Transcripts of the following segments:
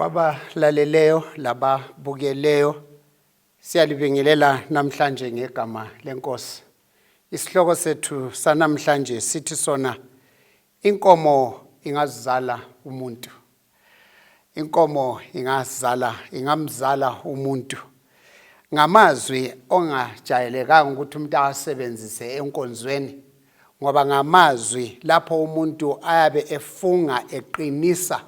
Abalaleleyo lababukeleyo siyalibingelela namhlanje ngegama lenkosi. Isihloko sethu sanamhlanje sithi sona inkomo ingazala umuntu. Inkomo ingamzala umuntu. Ngamazwi ongajayelekanga ukuthi umuntu asebenzise enkonzweni ngoba ngamazwi lapho umuntu ayabe efunga eqinisa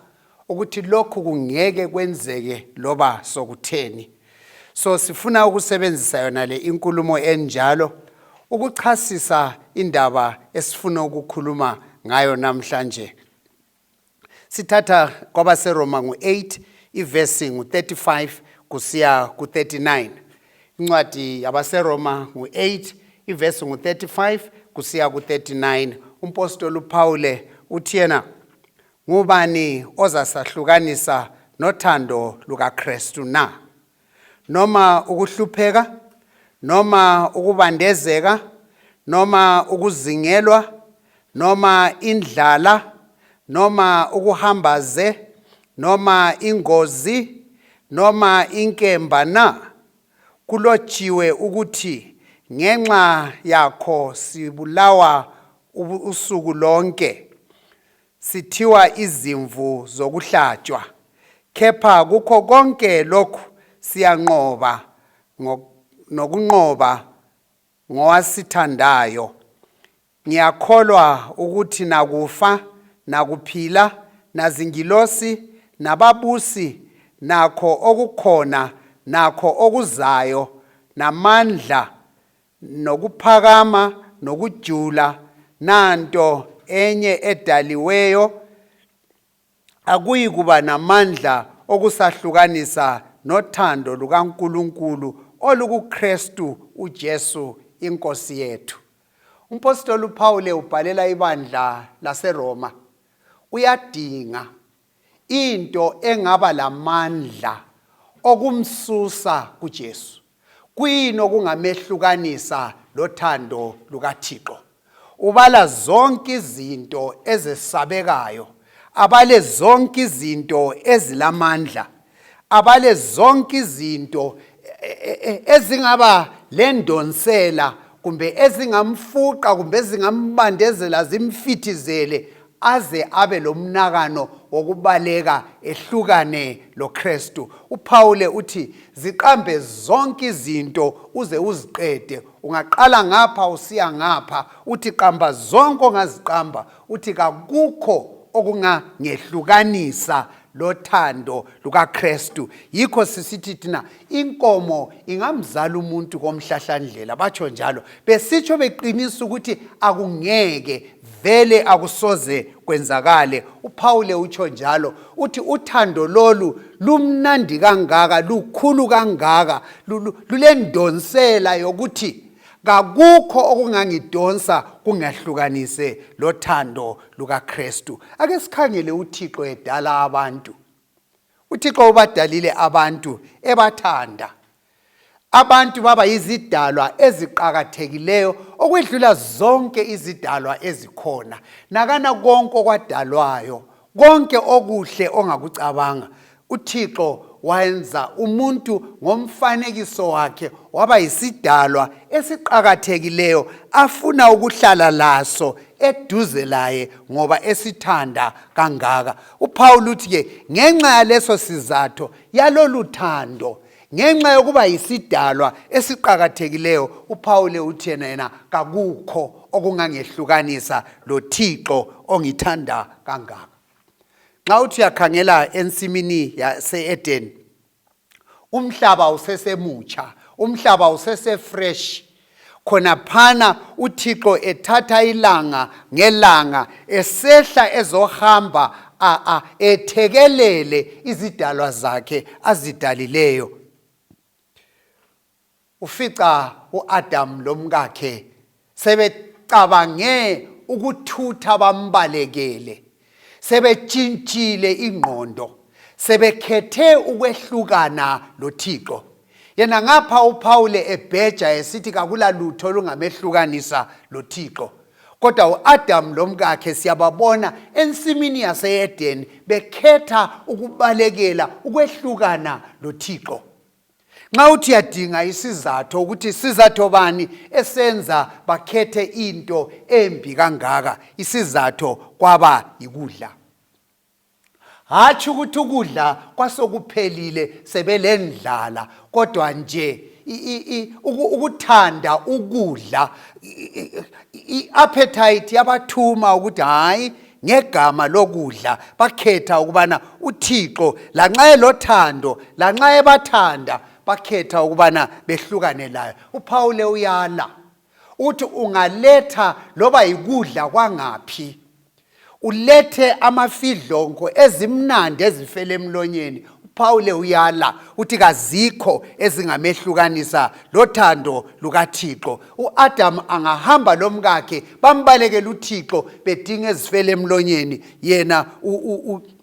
ukuthi lokhu kungeke kwenzeke loba sokutheni. So sifuna ukusebenzisa yona le inkulumo enjalo ukuchasisa indaba esifuna ukukhuluma ngayo namhlanje. Sithatha kwabaseRoma ngu-8 ivesi ngu-35 kusiya ku-39. Incwadi yabaseRoma ngu-8 ivesi ngu-35 kusiya ku-39. Umpostoli uPaul uthi yena, ngubani ozasahlukanisa nothando lukaKristu na? Noma ukuhlupheka, noma ukubandezeka, noma ukuzingelwa, noma indlala, noma ukuhambaze, noma ingozi, noma inkemba na? Kulotshiwe ukuthi ngenxa yakho sibulawa usuku lonke, sithiwa izimvu zokuhlatshwa, kepha kukho konke lokhu siyanqoba nokunqoba ngowasithandayo. Ngiyakholwa ukuthi nakufa, nakuphila, nazingilosi, nababusi, nakho okukhona, nakho okuzayo, namandla, nokuphakama, nokujula, nanto enye edaliweyo, akuyi kuba namandla okusahlukanisa nothando lukaNkulunkulu olukuKristu uJesu inkosi yethu. Umpostoli uPaul ubhalela ibandla laseRoma. Uyadinga into engaba lamandla okumsusa kuJesu. Kuyini okungamehlukanisa lothando lukaThixo? Ubala zonke izinto ezesabekayo, abale zonke izinto ezilamandla, abale zonke izinto ezingaba lendonsela kumbe ezingamfuqa kumbe ezingambandezela zimfithizele aze abe lomnakano wokubaleka ehlukane loKristu. uPaul uthi ziqambe zonke izinto uze uziqede. Ungaqala ngapha usiya ngapha, uthi qamba zonke ongaziqamba, uthi kakukho okungangehlukanisa lothando lukaKristu. Yikho sisithi thina inkomo ingamzala umuntu komhlahlandlela. Batsho njalo besitsho beqinisa ukuthi akungeke vele akusoze kwenzakale. uPaul utsho njalo uthi uthando lolu lumnandi kangaka, lukhulu kangaka, lulendonsela yokuthi kakukho okungangidonsa kungahlukanise lothando lukaKristu. Ake sikhangele uThixo edala abantu. uThixo ubadalile abantu ebathanda. Abantu baba yizidalwa eziqhakathekileyo okwedlula zonke izidalwa ezikhona. Nakana konke okwadalwayo, konke okuhle ongakucabanga, uThixo wayenza umuntu ngomfanekiso wakhe, waba yisidalwa esiqhakathekileyo afuna ukuhlala laso eduze laye ngoba esithanda kangaka. uPaul uthi ke ngenxa yaleso sizatho yaloluthando, ngenxa yokuba yisidalwa esiqhakathekileyo, uPaul uthi yena kakukho okungangehlukanisa loThixo ongithanda kangaka. Xa uthi uyakhangela ensimini yase-Eden, umhlaba usesemutsha, umhlaba usesefresh. Khona phana uThixo ethatha ilanga ngelanga esehla ezohamba ethekelele izidalwa zakhe azidalileyo. Ufica uAdam lomkakhe sebecabange ukuthutha bambalekele, sebetshintshile ingqondo, sebekhethe ukwehlukana loThixo. Yena ngapha uPaul ebheja esithi kakula lutho lungamehlukanisa loThixo. Kodwa uAdam lomkakhe siyababona ensimini yaseEden bekhetha ukubalekela ukwehlukana loThixo. Nxa uthi yadinga isizathu ukuthi isizathu bani esenza bakhethe into embi kangaka, isizathu kwaba yikudla. Hathi ukuthi ukudla kwasokuphelile sebelendlala, kodwa nje ukuthanda ukudla, i-appetite yabathuma ukuthi hayi ngegama lokudla bakhetha ukubana uThixo lanxa elothando, lanxa ebathanda, bakhetha ukubana behlukane laye. uPaul uyala uthi ungaletha loba yikudla kwangaphi, ulethe amafidlongo ezimnandi ezifele emlonyeni, uPaul uyala uthi kazikho ezingamehlukanisa lothando lukaThixo. uAdam angahamba lomkakhe bambalekela uThixo bedinga ezifele emlonyeni, yena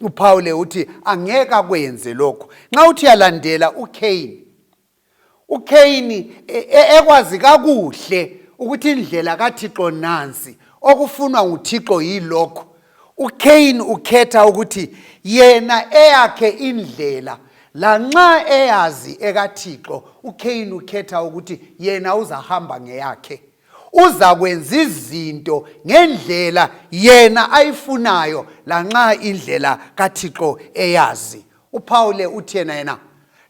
uPaul uthi angeke akwenze lokho. Nxa uthi yalandela uKhayini ekwazi kakuhle ukuthi indlela kaThixo nansi, okufunwa nguThixo yilokho. uKhayini ukhetha ukuthi yena eyakhe indlela, lanxa eyazi ekaThixo, uKhayini ukhetha ukuthi yena uzahamba ngeyakhe, uzakwenza izinto ngendlela yena ayifunayo lanxa indlela kaThixo eyazi. uPaul uthi yena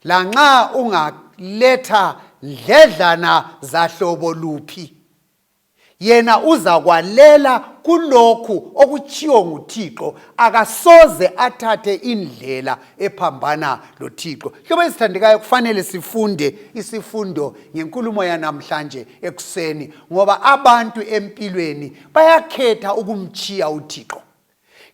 lanxa ungaletha ndledlana zahlobo luphi, yena uzakwalela kulokhu okutshiwo nguThixo, akasoze athathe indlela ephambana loThixo. Hlobo esithandekayo, kufanele sifunde isifundo ngenkulumo yanamhlanje ekuseni, ngoba abantu empilweni bayakhetha ukumchiya uThixo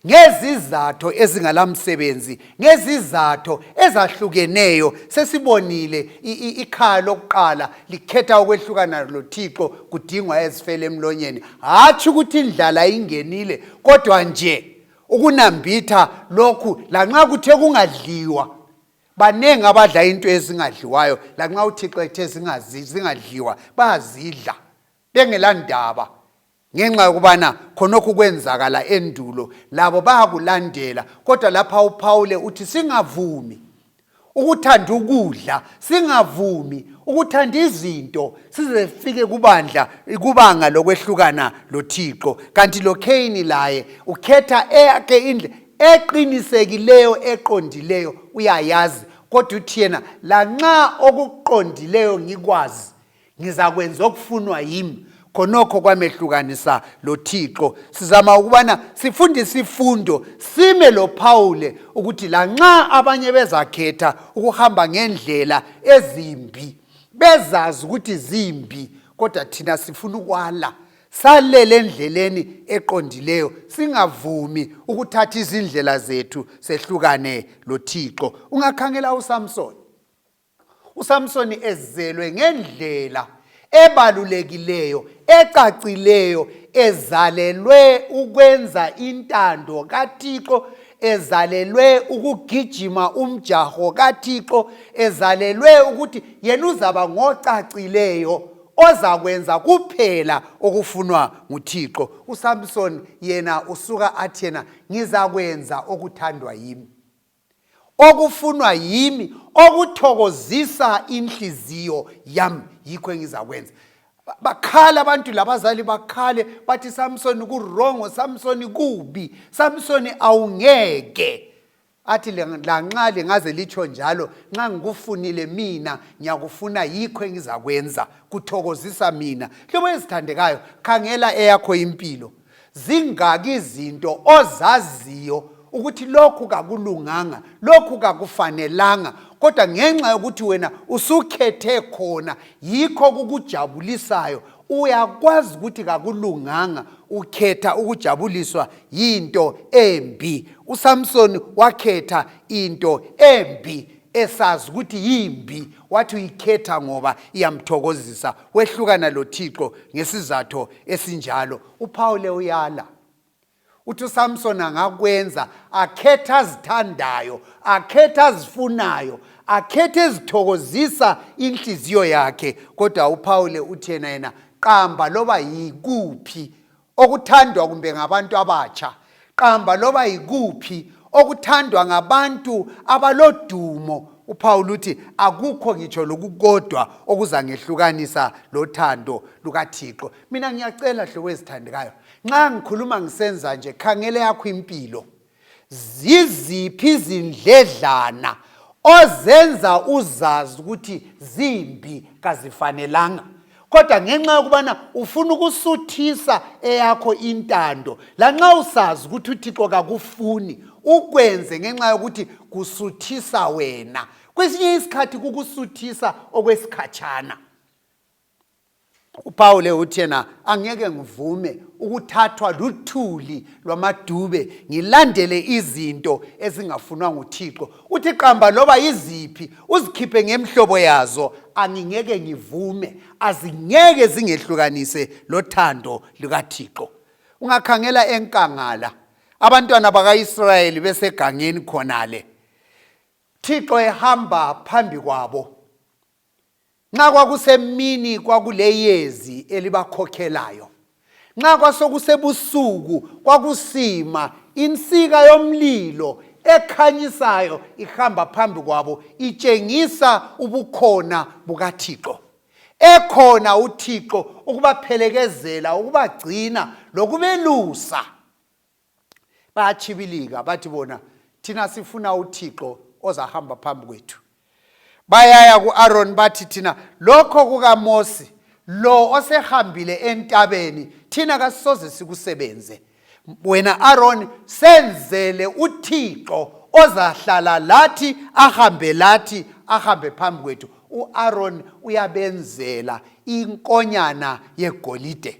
ngezizathu ezingalamsebenzi, ngezizathu ezahlukeneyo. Sesibonile ikhaya lokuqala likhetha ukwehlukana loThixo kudingwa ezifele emlonyeni. Hathi ukuthi indlala ingenile, kodwa nje ukunambitha lokhu lanxa kuthe kungadliwa. Banengi abadla into ezingadliwayo, lanxa uThixo ethe zingadliwa bayazidla bengelandaba, ngenxa yokubana khonokho kwenzakala endulo labo bayakulandela. Kodwa lapha uPaul uthi singavumi ukuthanda ukudla, singavumi ukuthanda izinto sizefike kubanga lokwehlukana loThixo. Kanti loKhayini laye ukhetha eyakhe indlela eqinisekileyo, eqondileyo, uyayazi. Kodwa uthi yena lanxa okuqondileyo ngikwazi, ngizakwenza okufunwa yimi, khonokho kwamehlukanisa loThixo. Sizama ukubana sifunde isifundo sime loPaul ukuthi lanxa abanye bezakhetha ukuhamba ngendlela ezimbi, bezazi ukuthi zimbi, kodwa thina sifuna ukwala, salele endleleni eqondileyo, singavumi ukuthatha izindlela zethu sehlukane loThixo. Ungakhangela uSamsoni ezelwe ngendlela ebalulekileyo, ecacileyo, ezalelwe ukwenza intando kaThixo, ezalelwe ukugijima umjaho kaThixo, ezalelwe ukuthi yena uzaba ngocacileyo ozakwenza kuphela okufunwa nguThixo. uSamsoni yena usuka athi yena ngizakwenza okuthandwa yimi, okufunwa yimi, okuthokozisa inhliziyo yami, yikho engizakwenza. Bakhala abantu labazali bakhale bathi Samsoni kurongo, Samsoni kubi, Samsoni awungeke. Athi lanxa lingaze litsho njalo, nxa ngikufunile mina ngiyakufuna, yikho engizakwenza, kuthokozisa mina. Hlobo ezithandekayo, khangela eyakho impilo. Zingaki izinto ozaziyo ukuthi lokhu kakulunganga, lokhu kakufanelanga, kodwa ngenxa yokuthi wena usukhethe khona, yikho kukujabulisayo, uyakwazi ukuthi kakulunganga, ukhetha ukujabuliswa yinto embi. uSamsoni wakhetha into embi esazi ukuthi yimbi, wathi uyikhetha ngoba iyamthokozisa, wehlukana loThixo ngesizathu esinjalo. uPaul uyala uthi uSamson angakwenza, akhetha azithandayo, akhetha azifunayo, akhetha ezithokozisa inhliziyo yakhe. Kodwa uPaul uthi yena qamba loba yikuphi okuthandwa kumbe ngabantu abatsha, qamba loba yikuphi okuthandwa ngabantu abalodumo, uPaul uthi akukho ngitsho lokukodwa okuzangehlukanisa lothando lukaThixo. Mina ngiyacela hlobo ezithandekayo, nxa ngikhuluma ngisenza nje, khangele yakho impilo. Ziziphi izindledlana ozenza uzazi ukuthi zimbi kazifanelanga, kodwa ngenxa yokubana ufuna ukusuthisa eyakho intando, lanxa usazi ukuthi uThixo kakufuni ukwenze ngenxa yokuthi kusuthisa wena, kwesinye isikhathi kukusuthisa okwesikhatshana. uPaul uthi yena angeke ngivume ukuthathwa luthuli lwamadube ngilandele izinto ezingafunwa nguThixo. Uthi qamba loba iziphi uzikhiphe ngemhlobo yazo, angingeke ngivume, azingeke zingehlukanise lothando lukaThixo. Ungakhangela enkangala abantwana bakaIsrayeli besegangeni khonale, Thixo ehamba phambi kwabo. Nxa kwakusemini kwakuleyezi elibakhokhelayo, nxa kwasokusebusuku kwakusima insika yomlilo ekhanyisayo ihamba phambi kwabo itshengisa ubukhona bukaThixo. Ekhona uThixo ukubaphelekezela, ukubagcina lokubelusa. Bayachibilika bathi bona thina sifuna uThixo ozahamba phambi kwethu. Bayaya ku-Aaron bathi thina lokho kukaMose lo osehambile entabeni thina kasisoze sikusebenze. Wena Aaron senzele uThixo ozahlala lathi ahambe phambi kwethu. uAaron uyabenzela inkonyana yegolide.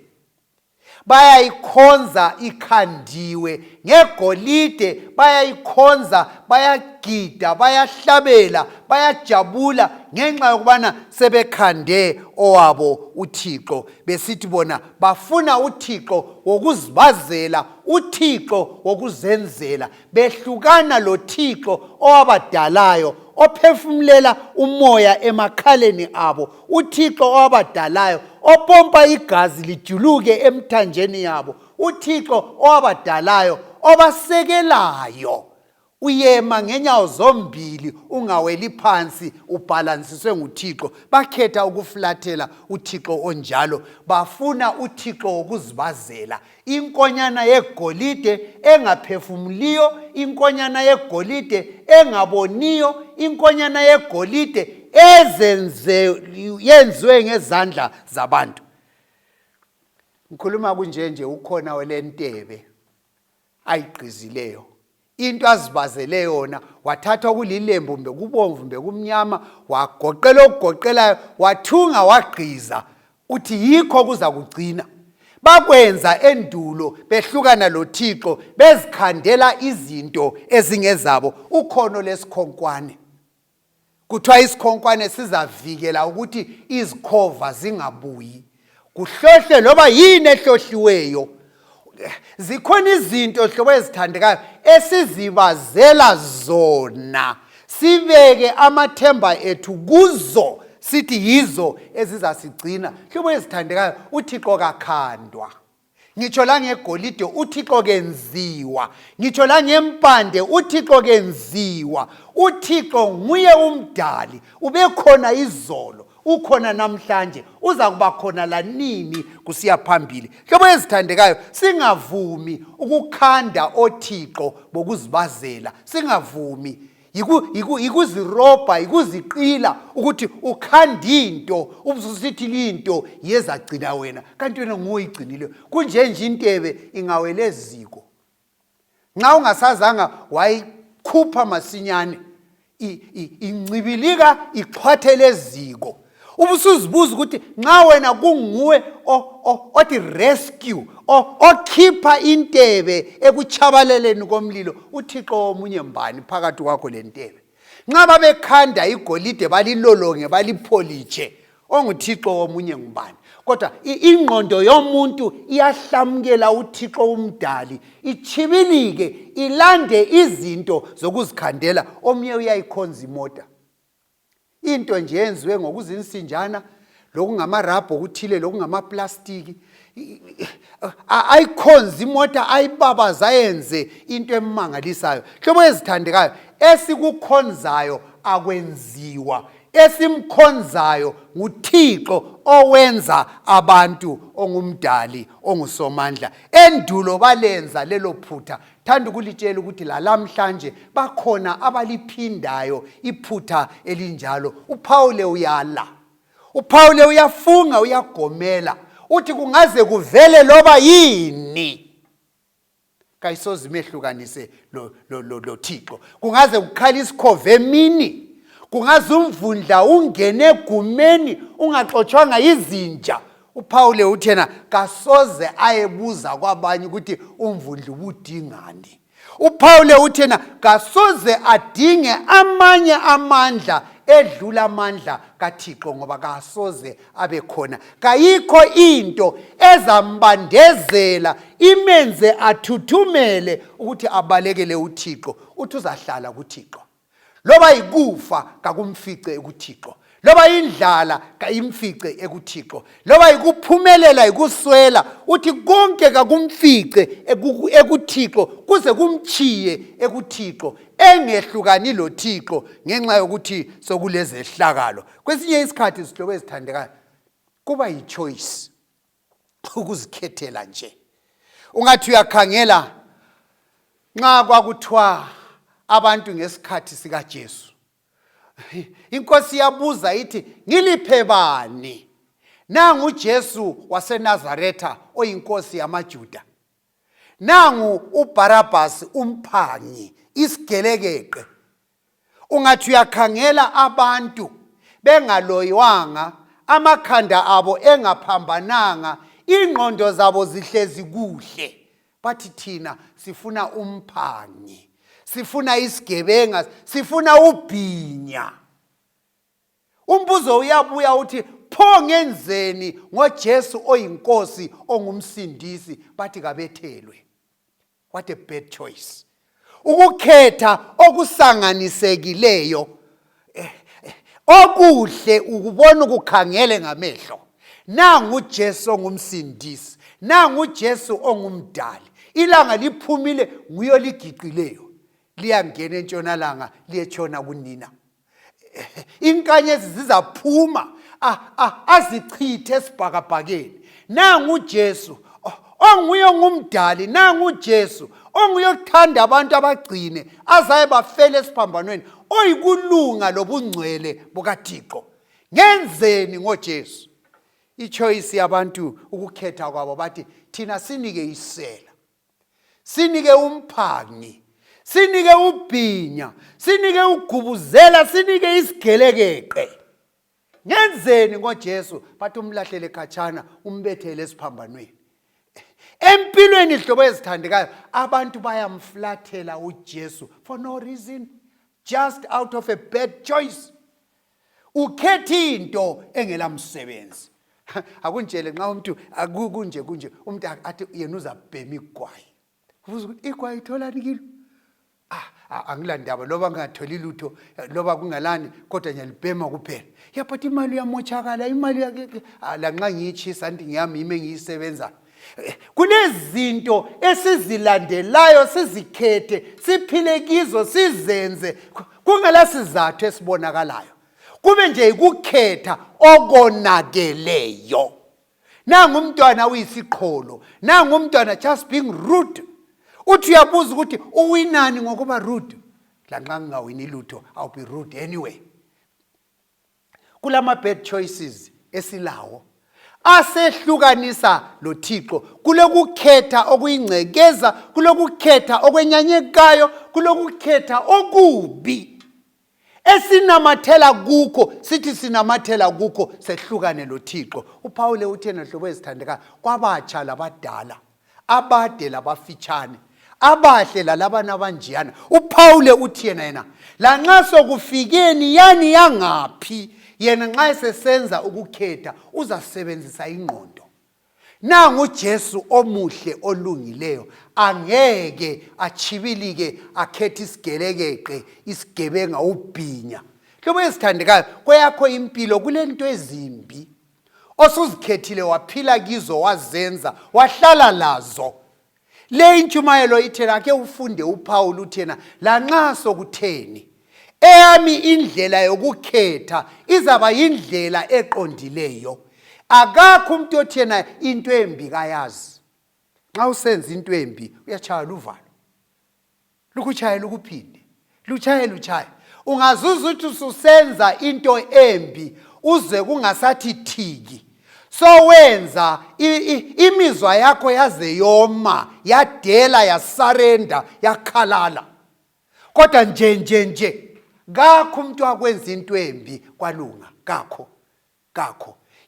Bayayikhonza ikhandiwe ngegolide, bayayikhonza, bayagida, bayahlabela, bayajabula ngenxa yokubana sebekhande owabo uThixo, besithi bona bafuna uThixo wokuzibazela, uThixo wokuzenzela, behlukana loThixo owabadalayo, ophefumulela umoya emakhaleni abo, uThixo owabadalayo, opompa igazi lijuluke emthanjeni yabo, uThixo owabadalayo, obasekelayo. Uyema ngenyawo zombili, ungaweli phansi, ubhalansiswe nguThixo. Bakhetha ukufulathela uThixo onjalo, bafuna uThixo wokuzibazela, inkonyana yegolide engaphefumuliyo, inkonyana yegolide engaboniyo, inkonyana yegolide yenziwe ngezandla zabantu. Ngikhuluma kunje ukhona olentebe ayigqizileyo, into azibazele yona, wathatha kulilembu mbe kubomvu mbe kumnyama, wagoqela okugoqelayo, wathunga wagqiza, uthi yikho kuza kugcina. Bakwenza endulo behlukana loThixo, bezikhandela izinto ezingezabo. Ukhono lesikhonkwane, kuthiwa isikhonkwane sizavikela ukuthi izikhova zingabuyi, kuhlohle loba yini ehlohliweyo. Zikhona izinto hlobo ezithandekayo esizibazela zona, sibeke amathemba ethu kuzo, sithi yizo ezizasigcina. Hlobo ezithandekayo, uThixo kakhandwa. Ngitsho la ngegolide uThixo kenziwa, ngitsho la ngempande uThixo kenziwa. uThixo nguye umdali, ubekhona izolo, ukhona namhlanje, uza kuba khona lanini kusiya phambili. Hlobo ezithandekayo, singavumi ukukhanda oThixo bokuzibazela, singavumi ikuzirobha, ikuziqila ukuthi ukhanda into ubususithi linto yezagcina wena, kanti wena nguyigcinile. Kunjenje intebe ingawele eziko, nxa ungasazanga wayikhupha masinyane, incibilika ixhwathele eziko. Ubusuzibuza ukuthi nxa wena kunguwe othi rescue, okhipha intebe ekuchabaleleni komlilo, uThixo omunye mbani phakathi kwakho lentebe? Nxa babekhanda igolide balilolonge balipholitshe, onguThixo omunye ngubani? Kodwa ingqondo yomuntu iyahlamukela uThixo umdali, ichibilike, ilande izinto zokuzikhandela. Omunye uyayikhonza imota, into nje yenziwe ngokuzinsinjana, lokungamarabho okuthile, lokungamaplastiki. ayikhonza imoto ayibabaza yenze into emangalisayo. Hlobo ezithandekayo, esikukhonzayo akwenziwa, esimkhonzayo nguThixo owenza abantu, ongumdali, ongusomandla. Endulo balenza lelo phutha. Thanda ukulitshela ukuthi lalamhlanje bakhona abaliphindayo iphutha elinjalo. uPaul uyala, uPaul uyafunga, uyagomela, uthi kungaze kuvele loba yini kayisoze imehlukanise lo Thixo. Kungaze kukhala isikhove emini, kungaze umvundla ungene egumeni ungaxotshwanga izinja. uPaul uthi yena kasoze ayebuza kwabanye ukuthi umvundla ubudingani. uPaul uthi yena kasoze adinge amanye amandla edlula amandla kaThixo, ngoba kasoze abe khona. Kayikho into ezambandezela imenze athuthumele ukuthi abalekele uThixo. Uthi uzahlala kuThixo. Loba yikufa kakumfice ekuThixo, loba indlala kayimfice ekuThixo, loba yikuphumelela yikuswela, uthi konke kakumfice ekuThixo, kuze kumchiye ekuThixo, engehlukani loThixo ngenxa yokuthi sokulezehlakalo. Kwesinye isikhathi sihlobo ezithandekayo, kuba yichoice ukuzikhethela nje. Ungathi uyakhangela nxa kwakuthiwa abantu ngesikhathi sikaJesu, inkosi yabuza ithi ngiliphe bani? Nangu uJesu waseNazaretha oyinkosi yamaJuda, nangu uBarabhasi umphangi, isigelekeqe. Ungathi uyakhangela abantu bengaloyiwanga, amakhanda abo engaphambananga, ingqondo zabo zihlezi kuhle, bathi thina sifuna umphangi, sifuna isigebenga, sifuna ubhinya. Umbuzo uyabuya uthi pho ngenzeni ngoJesu oyinkosi ongumsindisi bathi kabethelwe? What a bad choice. Ukukhetha okusanganisekileyo, okuhle ukubona ukukhangele ngamehlo. Nangu uJesu ongumsindisi, nangu uJesu ongumdali. Ilanga liphumile nguyo ligiqileyo, liyangena entshonalanga liyetshona kunina. Inkanyezi zizaphuma azichithe esibhakabhakeni. Nangu uJesu onguye ngumdali, nangu uJesu onguye othanda abantu abagcine azaye bafele esiphambanweni, oyikulunga lobungcwele bukaThixo. Ngenzeni ngoJesu? Ichoice yabantu ukukhetha kwabo bathi thina sinike isela, sinike umphangi, sinike ubhinya, sinike ugubuzela, sinike isigelekeqe. Ngenzeni ngoJesu? Bathi umlahlele khatshana, umbethele esiphambanweni. Empilweni hlobo ezithandekayo, abantu bayamflathela uJesu for no reason, just out of a bad choice. Ukhethe into engelamsebenzi. Akunjele nxa umuntu akunje umuntu athi yena uzabhema igwayi. Ubuza ukuthi igwayi ithola nikilo? Angilandaba loba ngingatholi lutho, loba kungalani, kodwa ngiyalibhema kuphela. Ya but imali yamochakala, imali lanxa ngiyitshisa ndithi ngiyami ime ngiyisebenza. Kunezinto esizilandelayo, sizikhethe, siphile kizo, sizenze kungela sizathu esibonakalayo. Kube nje ukukhetha okonakeleyo. Nangu umntwana uyisiqholo, nangu umntwana just being rude. Uthi uyabuza ukuthi uwinani ngokuba rude? Lanxa ngingawini lutho, I'll be rude anyway. Kulama bad choices esilawo asehlukanisa loThixo, kulokukhetha okuyingcekeza, kulokukhetha okwenyanyekayo, kulokukhetha okubi. Esinamathela kukho, sithi sinamathela kukho sehlukane loThixo. uPaul uthena hlobo ezithandeka kwabatsha labadala, abade labafitshane, abahle lalabana abanjiyana. uPaul uthi yena lanxa sokufikeni yani yangaphi, yena nxa esesenza ukukhetha uzasebenzisa ingqondo. Nangu uJesu omuhle olungileyo, angeke achibilike akhethe isigelekeqe, isigebenga, ubhinya. Hlobo ezithandekayo, kweyakho impilo kulento ezimbi osuzikhethile waphila kizo wazenza wahlala lazo. Le intshumayelo ithena ke ufunde uPaul uthena lanxa sokutheni eyami indlela yokukhetha izaba indlela eqondileyo. Akakho umuntu othena into embi kayazi. Nxa usenza into embi uyachaya uvalo. Lukuchaya lukuphinde. Luchaya. Ungazuza ukuthi ususenza into embi uze kungasathi thiki. So wenza imizwa yakho yaze yoma, yadela, yasarenda, yakhalala. Kodwa nje kakho umuntu akwenza into embi kwalunga, kakho.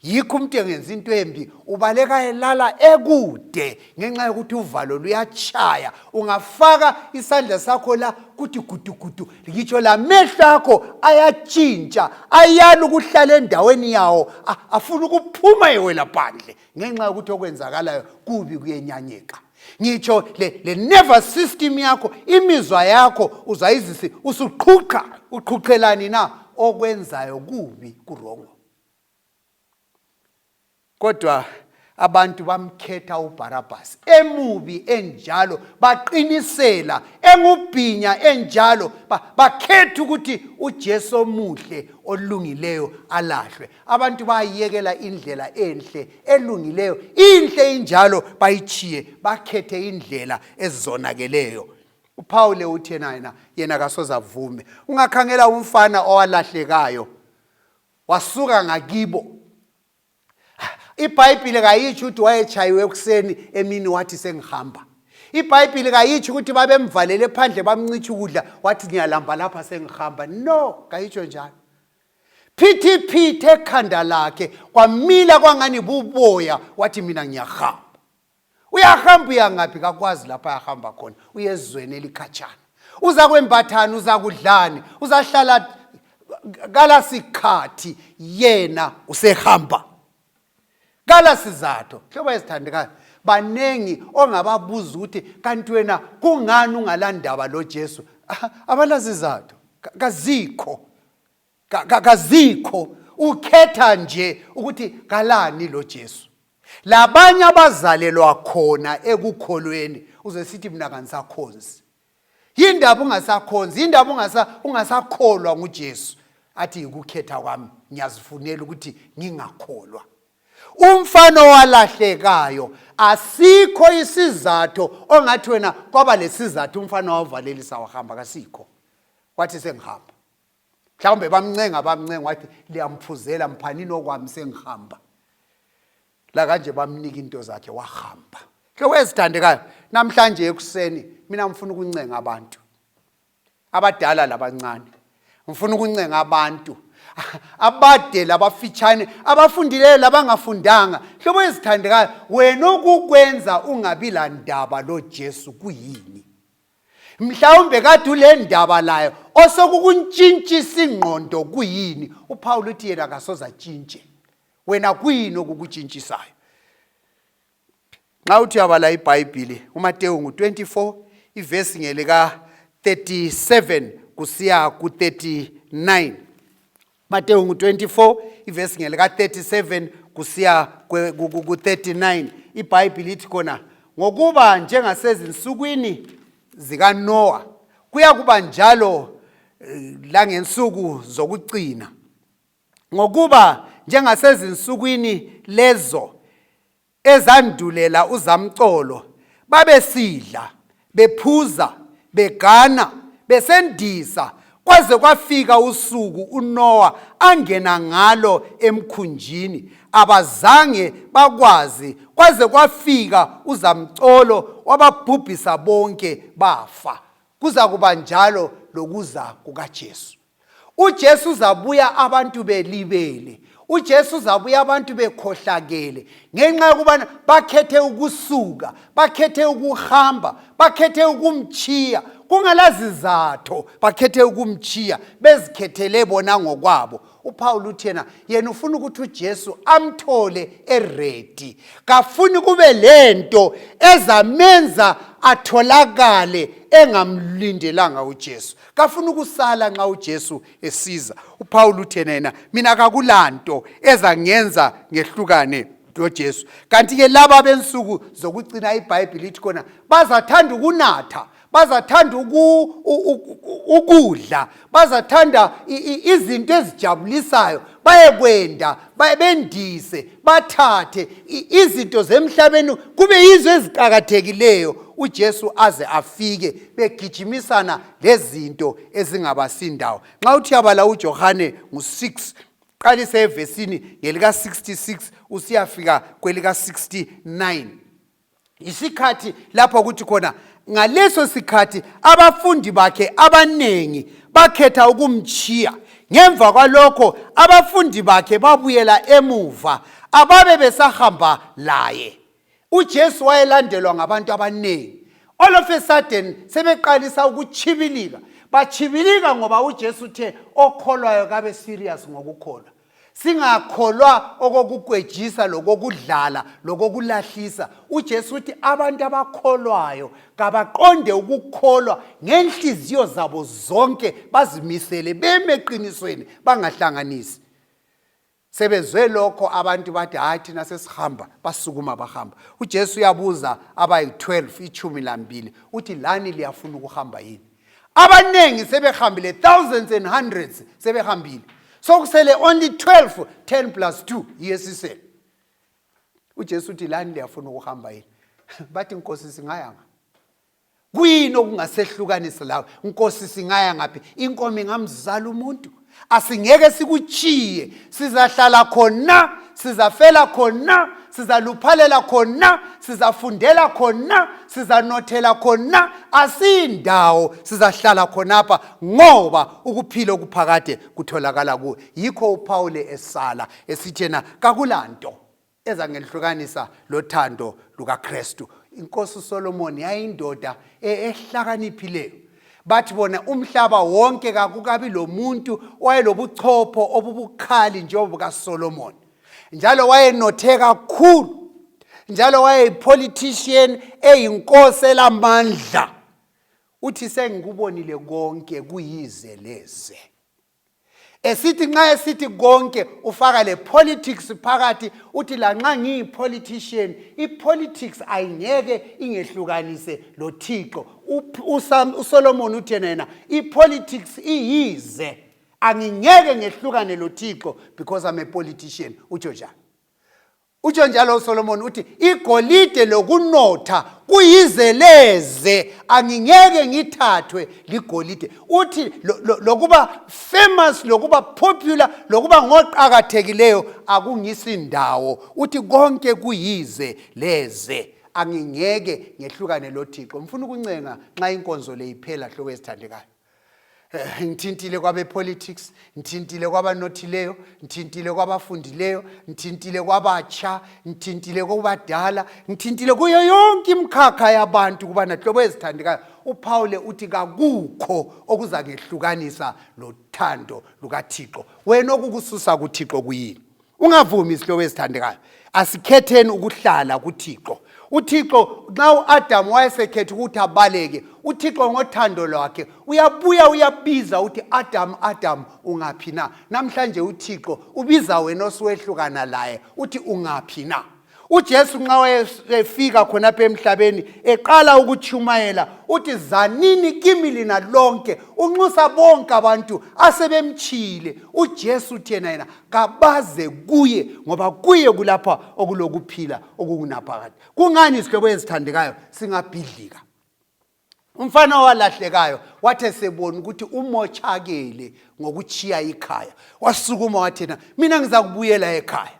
Yikho umuntu engenza into embi ubaleka elala ekude ngenxa yokuthi uvalo luyachaya. Ungafaka isandla sakho la kuthi gudu ngitsho la mehlo akho ayatshintsha, ayala ukuhlala endaweni yawo, afuna ukuphuma ewela phandle ngenxa yokuthi okwenzakalayo kubi kuyenyanyeka. Ngitsho le nervous system yakho, imizwa yakho uzayizisi uqhuqhelani na okwenzayo kubi kurongo. Kodwa abantu bamkhetha uBarabhas emubi enjalo, baqinisela engubhinya enjalo, bakhetha ukuthi uJesu omuhle olungileyo alahlwe. Abantu bayekela indlela enhle elungileyo, inhle injalo bayichiye, bakhethe indlela ezizonakeleyo. uPaul uthena yena kasoza vume. Ungakhangela umfana owalahlekayo wasuka ngakibo. iBhayibheli kayitsho ukuthi wayechayiwe ekuseni emini wathi sengihamba. iBhayibheli kayitsho ukuthi babemvalele phandle bamncisha ukudla wathi ngiyalamba lapha sengihamba. No, kayitsho njalo. Phithi ekhanda lakhe kwamila kwangani buboya wathi mina ngiyahamba. Uyahamba uyangaphi kakwazi lapha ayahamba khona. Uyezweni elikhatshana. Uza kwembathana, uza kudlani, uzahlala kala sikhathi yena usehamba. Kala sizathu, hlobo esithandekayo, banengi ongababuza ukuthi kanti wena kungani ungalandaba lo Jesu? Abalazi izathu, kazikho. Ukhetha nje ukuthi kalani lo Jesu. Labanye abazalelwa khona ekukholweni uzesithi mina kangisakhonzi. Yindaba ungasakhonzi, yindaba ungasakholwa nguJesu. Athi ukukhetha kwami ngiyazifunela ukuthi ngingakholwa. Umfana owalahlekayo asikho isizathu ongathi wena kwaba lesizathu umfana wavalelisa wahamba, kasikho. Wathi sengihamba. Mhlawumbe bamncenga wathi liyamphuzela mphanini okwami sengihamba. La kanje bamnika into zakhe wahamba. Hlobo ezithandekayo, namhlanje ekuseni mina ngifuna ukuncenga abantu abadala labancane. Ngifuna ukuncenga abantu abade labafitshane, abafundileyo labangafundanga. Hlobo ezithandekayo, wena ukukwenza ungabi landaba lo Jesu kuyini? Mhlawumbe kade ule ndaba layo osokukuntshintshisa ingqondo kuyini? uPaul uthi yena kasoza tshintshe. Wena kuyini okukutshintshisayo? Nxa uthi yabala iBhayibheli uMateyu 24 ivesi ngelika 37 kusiya ku 39. Mateyu 24 ivesi ngelika 37 kusiya ku 39. iBhayibheli ithi khona, ngokuba njengasezinsukwini zikaNoah kuya kuba njalo la ngensuku zokucina. Ngokuba njengasezinsukwini lezo ezandulela uzamcolo, babesidla, bephuza, begana, besendisa, kwaze kwafika usuku uNoah angena ngalo emkhunjini, abazange bakwazi, kwaze kwafika uzamcolo wababhubhisa bonke bafa. Kuza kuba njalo lokuza kukaJesu. uJesu uzabuya abantu belibele. uJesu uzabuya abantu bekhohlakele ngenxa yokuba bakhethe ukusuka, bakhethe ukuhamba, bakhethe ukumchiya. Kungalazizatho bakhethe ukumchiya, bezikhethele bona ngokwabo. uPaul uthena yena ufuna ukuthi uJesu amthole eready, kafuni kube lento ezamenza atholakale engamlindelanga uJesu, kafuna ukusala nxa uJesu esiza. uPaul uthena yena mina akakulanto ezangenza ngehlukane loJesu. Kanti ke laba bensuku zokucina iBhayibheli lithi khona bazathanda ukunatha, bazathanda ukudla, bazathanda izinto ezijabulisayo, bayekwenda, bendise, bathathe izinto zemhlabeni kube yizo eziqhakathekileyo uJesu aze afike, begijimisana lezinto ezingabasindawo. Nxa uthi yabala uJohane ngo6 qalise evesini ngelika 66 usiyafika kwelika 69, isikhathi lapho kuthi khona ngaleso sikhathi abafundi bakhe abanengi bakhetha ukumchiya. Ngemva kwalokho abafundi bakhe babuyela emuva, ababe besahamba laye. uJesu wayelandelwa ngabantu abanengi. All of a sudden sebeqalisa ukuchibilika, bachibilika ngoba uJesu uthe okholwayo kabe serious ngokukholwa. Singakholwa okokugwejisa lokokudlala lokokulahlisa. uJesu uthi abantu abakholwayo kabaqonde ukukholwa ngenhliziyo zabo zonke, bazimisele bemeqinisweni bangahlanganisi. Sebezwe lokho abantu bathi hayi thina sesihamba, basukuma bahamba. uJesu uyabuza abayi12 12 uthi lani liyafuna ukuhamba yini? Abanengi sebehambile, thousands and hundreds sebehambile. So kusele only 12, 10 plus 2 yesisele. uJesu uthi lani liyafuna ukuhamba yini? Bathi Nkosi singayanga. Kuyini okungasehlukanisa lawe? Nkosi singaya ngaphi? Inkomo ingamzala umuntu. Asingeke sikuchiye, sizahlala khona, sizafela khona, sizaluphalela khona, sizafundela khona, sizanothela khona, asindawo sizahlala khonapha ngoba ukuphila okuphakade kutholakala kuwe. Yikho uPaul esala esithena kakulanto ezangehlukanisa lothando lukaKristu. Inkosi uSolomon yayindoda ehlakaniphileyo. Bathi bona umhlaba wonke kakukabi lo muntu wayelobuchopho obubukhali njengobuka Solomon. Njalo wayenothe kakhulu. Njalo wayeyipolitician eyinkosi elamandla. Uthi sengikubonile konke kuyize leze. Esithi nxa esithi konke ufaka le politics phakathi, uthi la nxa ngiyipolitician, ipolitics ayingeke ingehlukanise lo Thixo. uSolomon uthi yena ipolitics iyize, angingeke ngehlukane lo Thixo because I'm a politician. Utsho njalo. Utsho njalo uSolomon uthi igolide lokunotha kuyize leze, angingeke ngithathwe ligolide. Uthi lokuba famous, lokuba popular, lokuba ngoqhakathekileyo akungisindawo. Uthi konke kuyize leze, angingeke ngehlukane lo Thixo. Ngifuna ukuncenga nxa inkonzo le iphela hloko ezithandekayo. Ngithintile kwabe politics, ngithintile kwabanothileyo, ngithintile kwabafundileyo, ngithintile kwabatsha, ngithintile kubadala, ngithintile kuyo yonke imkhakha yabantu kubana hlobo ezithandekayo. uPaul uthi kakukho okuza ngehlukanisa lothando lukaThixo. Wena okukususa kuThixo kuyini? Ungavumi isihlobo ezithandekayo. Asikhetheni ukuhlala kuThixo. uThixo nxa uAdam wayesekhetha ukuthi abaleke, uThixo ngothando lwakhe uyabuya uyabiza uthi Adam, Adam ungaphi na? Namhlanje uThixo ubiza wena osiwehlukana laye uthi ungaphi na? uJesu nxa wayefika khonapha emhlabeni eqala ukuchumayela uthi zanini kimi lina lonke, unxusa bonke abantu asebemchile. uJesu uthi yena kabaze kuye ngoba kuye kulapha okulokuphila okukunaphakade. Kungani isihlobo ezithandekayo singabhidlika? Umfana walahlekayo wathe sebona ukuthi umochakele ngokuchiya ikhaya, wasukuma wathi mina ngiza kubuyela ekhaya.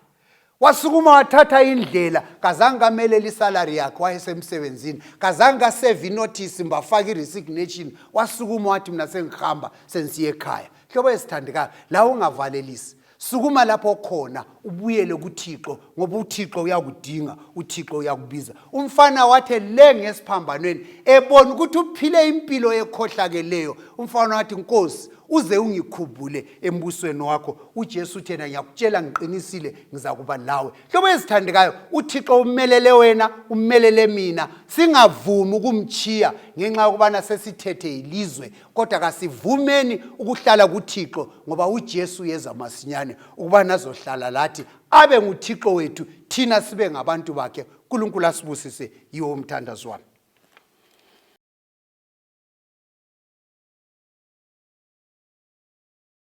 Wasukuma wathatha indlela, kazange kamelela isalary yakhe wayesemsebenzini, kazange save notice mbafaka iresignation, wasukuma wathi mina sengihamba sensiye ekhaya. Hlobo esithandekayo la ungavalelisi, sukuma lapho khona ubuyele kuThixo ngoba uThixo uyakudinga, uThixo uyakubiza. Umfana wathe le ngesiphambanweni ebona ukuthi uphile impilo ekhohlakeleyo. Umfana wathi Nkosi uze ungikhumbule embusweni wakho. uJesu uthena ngiyakutshela ngiqinisile ngizakuba lawe. Hlobo ezithandekayo, uThixo umelele wena, umelele mina. Singavumi ukumchiya ngenxa yokubana sesithethe ilizwe, kodwa kasivumeni ukuhlala kuThixo ngoba uJesu yeza masinyane ukubana azohlala lathi abe nguThixo wethu, thina sibe ngabantu bakhe. uNkulunkulu asibusise yiwo umthandazo wami.